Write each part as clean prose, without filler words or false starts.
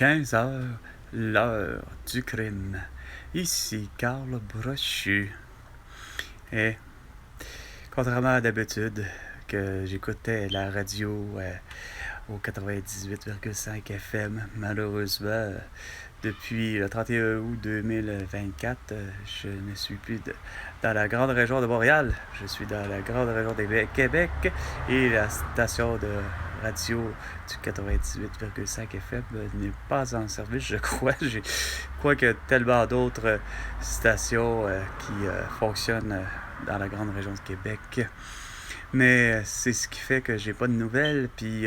15 heures, l'heure du crime. Ici Carl Brochu. Et contrairement à d'habitude, que j'écoutais la radio au 98,5 FM, malheureusement, depuis le 31 août 2024, je ne suis plus dans la grande région de Montréal. Je suis dans la grande région de Québec et la station de radio du 98,5 FM n'est pas en service, je crois. Je crois qu'il y a tellement d'autres stations qui fonctionnent dans la grande région de Québec. Mais c'est ce qui fait que j'ai pas de nouvelles, puis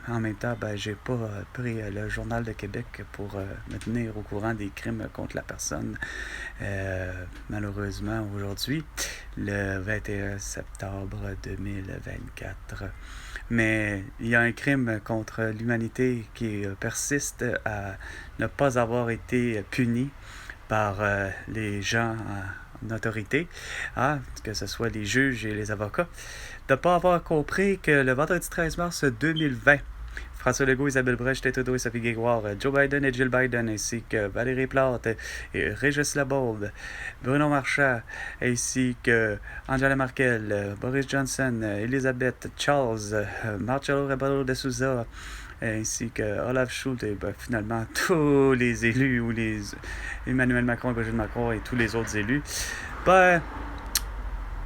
en même temps, j'ai pas pris le Journal de Québec pour me tenir au courant des crimes contre la personne. Malheureusement, aujourd'hui, le 21 septembre 2024. Mais il y a un crime contre l'humanité qui persiste à ne pas avoir été puni par les gens en autorité, que ce soit les juges et les avocats, de ne pas avoir compris que le vendredi 13 mars 2020, François Legault, Isabelle Brèche, Trudeau et Sophie Grégoire, Joe Biden et Jill Biden, ainsi que Valérie Plante et Régis Labaume, Bruno Marchand, ainsi que Angela Merkel, Boris Johnson, Elisabeth, Charles, Marcelo Rebelo de Souza, ainsi que Olaf Schultz et finalement tous les élus ou les Emmanuel Macron, Brigitte Macron et tous les autres élus,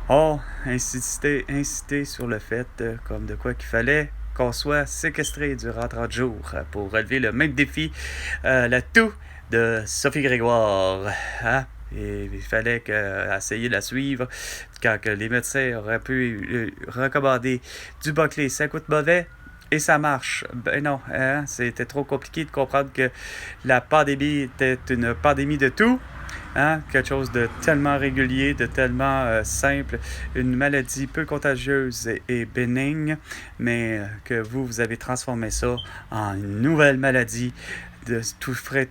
ont incité sur le fait comme de quoi qu'il fallait qu'on soit séquestré durant 30 jours pour relever le même défi, la toux de Sophie Grégoire. Et il fallait essayer de la suivre quand que les médecins auraient pu recommander du Buckley. Ça coûte mauvais et ça marche. Ben non, c'était trop compliqué de comprendre que la pandémie était une pandémie de tout. Quelque chose de tellement régulier, de tellement simple, une maladie peu contagieuse et bénigne, mais que vous avez transformé ça en une nouvelle maladie de tout frais,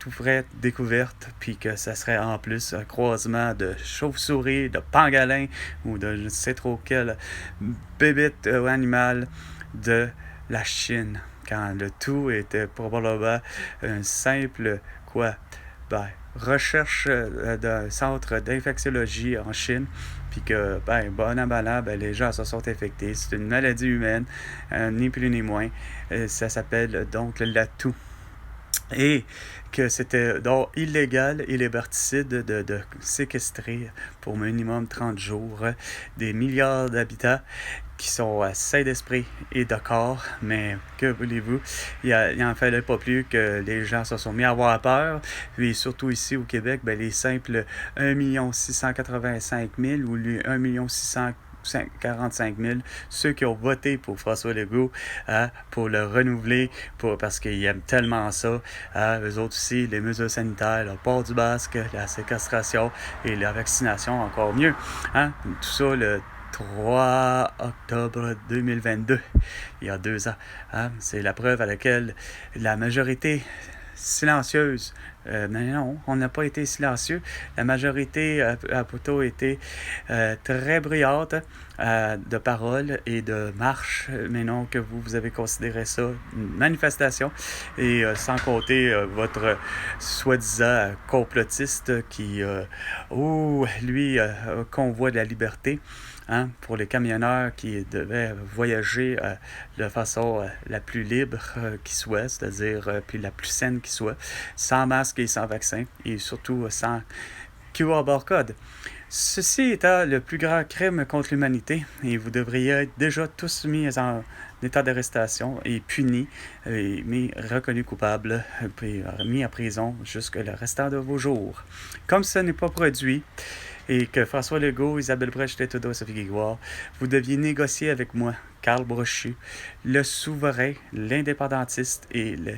découverte, puis que ça serait en plus un croisement de chauve-souris, de pangolin ou de je ne sais trop quel bébite ou animal de la Chine, quand le tout était probablement un simple recherche d'un centre d'infectiologie en Chine, puis que, bon an, mal an, les gens se sont infectés. C'est une maladie humaine, ni plus ni moins. Ça s'appelle donc la toux. Et que c'était donc illégal et liberticide de séquestrer pour minimum 30 jours des milliards d'habitants qui sont sains d'esprit et de corps, mais que voulez-vous, il n'en fallait pas plus que les gens se sont mis à avoir peur, puis surtout ici au Québec, les simples 1 685 000 ou les 1 645 000, ceux qui ont voté pour François Legault, pour le renouveler, parce qu'ils aiment tellement ça. Eux autres aussi, les mesures sanitaires, le port du masque, la séquestration et la vaccination, encore mieux. Tout ça, le 3 octobre 2022, il y a 2 ans. C'est la preuve à laquelle la majorité silencieuse. Mais non, on n'a pas été silencieux. La majorité a plutôt été très bruyante de paroles et de marches, mais non que vous avez considéré ça une manifestation. Et sans compter votre soi-disant complotiste qui, lui, convoit de la liberté. Pour les camionneurs qui devaient voyager de façon la plus libre qui soit, c'est-à-dire puis la plus saine qui soit, sans masque et sans vaccin, et surtout sans QR barcode. Ceci étant le plus grand crime contre l'humanité, et vous devriez être déjà tous mis en état d'arrestation et punis, mais reconnus coupables, puis mis en prison jusqu'à le restant de vos jours. Comme ce n'est pas produit, et que François Legault, Isabelle Brèche, Trudeau et Sophie Grégoire, vous deviez négocier avec moi, Carl Brochu, le souverain, l'indépendantiste et le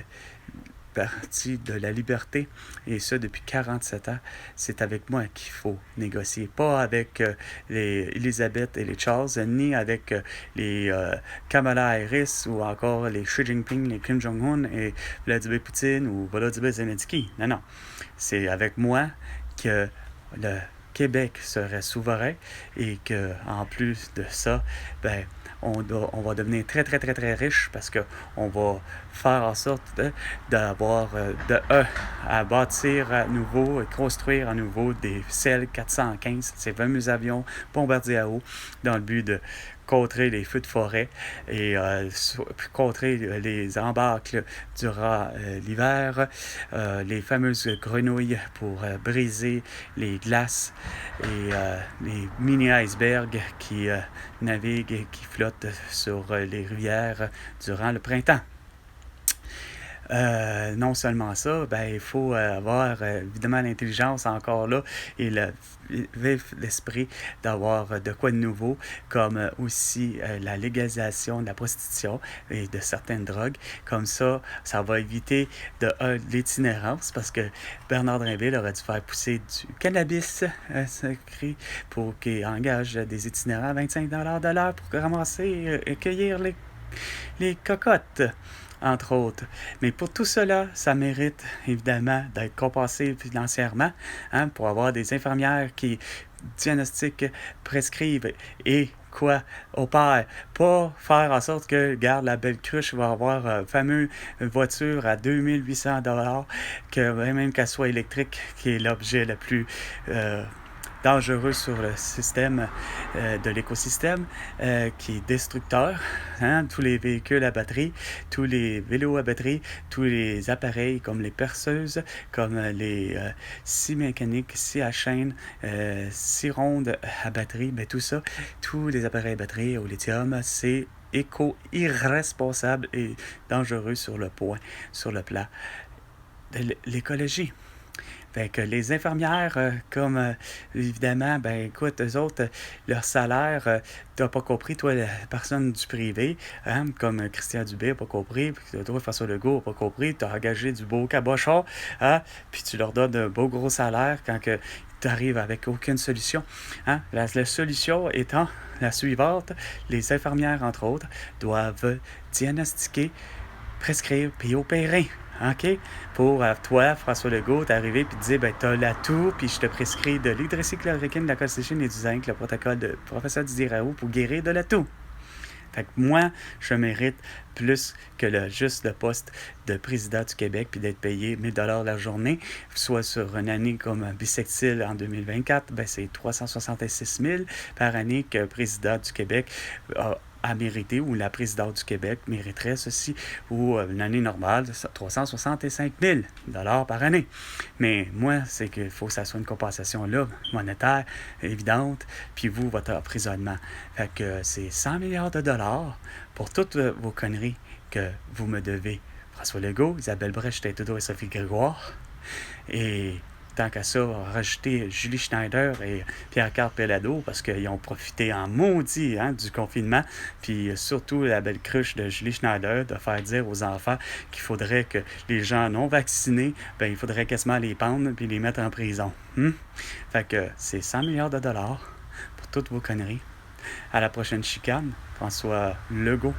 parti de la liberté, et ça depuis 47 ans. C'est avec moi qu'il faut négocier, pas avec les Elisabeth et les Charles, ni avec les Kamala Harris ou encore les Xi Jinping, les Kim Jong-un et Vladimir Poutine ou Volodymyr Zelensky. Non. C'est avec moi que le Québec serait souverain et que en plus de ça, on va devenir très, très, très, très riche parce qu'on va faire en sorte d'avoir, à bâtir à nouveau et construire à nouveau des CL-415, ces fameux avions bombardiers à eau, dans le but de contrer les feux de forêt et contrer les embâcles durant l'hiver, les fameuses grenouilles pour briser les glaces et les mini-icebergs qui naviguent et qui flottent sur les rivières durant le printemps. Non seulement ça, il faut avoir évidemment l'intelligence encore là et le vif l'esprit d'avoir de quoi de nouveau, comme aussi la légalisation de la prostitution et de certaines drogues. Comme ça va éviter de l'itinérance parce que Bernard Drinville aurait dû faire pousser du cannabis secret pour qu'il engage des itinérants à 25$ de l'heure pour ramasser et cueillir les cocottes, entre autres. Mais pour tout cela, ça mérite évidemment d'être compensé financièrement, pour avoir des infirmières qui diagnostiquent, prescrivent et quoi opèrent. Pas faire en sorte que, regarde, la belle cruche va avoir une fameuse voiture à 2800$, que même qu'elle soit électrique, qui est l'objet le plus dangereux sur le système de l'écosystème, qui est destructeur. Tous les véhicules à batterie, tous les vélos à batterie, tous les appareils comme les perceuses, comme les scies mécaniques, scies à chaîne, scies rondes à batterie, tout ça, tous les appareils à batterie au lithium, c'est irresponsable et dangereux sur le plan de l'écologie. Fait que les infirmières, comme évidemment, écoute, eux autres, leur salaire, t'as pas compris, toi, la personne du privé, comme Christian Dubé n'a pas compris, puis toi, François Legault n'a pas compris, t'as engagé du beau cabochon, puis tu leur donnes un beau gros salaire quand que tu arrives avec aucune solution. La solution étant la suivante, les infirmières, entre autres, doivent diagnostiquer, prescrire puis opérer. OK? Pour toi, François Legault, t'arriver puis te dire, t'as l'atout, puis je te prescris de l'hydroxychloroquine, de la colchicine et du zinc, le protocole de professeur Didier Raoult pour guérir de l'atout. Fait que moi, je mérite plus que juste le poste de président du Québec puis d'être payé 1000$ la journée, soit sur une année comme bissextile en 2024, c'est 366 000 par année que président du Québec a mérité, ou la présidente du Québec mériterait ceci, ou une année normale, 365 000$ par année. Mais moi, c'est qu'il faut que ça soit une compensation là, monétaire, évidente, puis vous, votre emprisonnement. Fait que c'est 100 milliards de dollars pour toutes vos conneries que vous me devez. François Legault, Isabelle Brèche, Trudeau et Sophie Grégoire. Et tant qu'à ça, rajouter Julie Schneider et Pierre-Carl Pelado parce qu'ils ont profité en maudit du confinement. Puis surtout la belle cruche de Julie Schneider de faire dire aux enfants qu'il faudrait que les gens non vaccinés, il faudrait quasiment les pendre puis les mettre en prison. Fait que c'est 100 milliards de dollars pour toutes vos conneries. À la prochaine chicane, François Legault.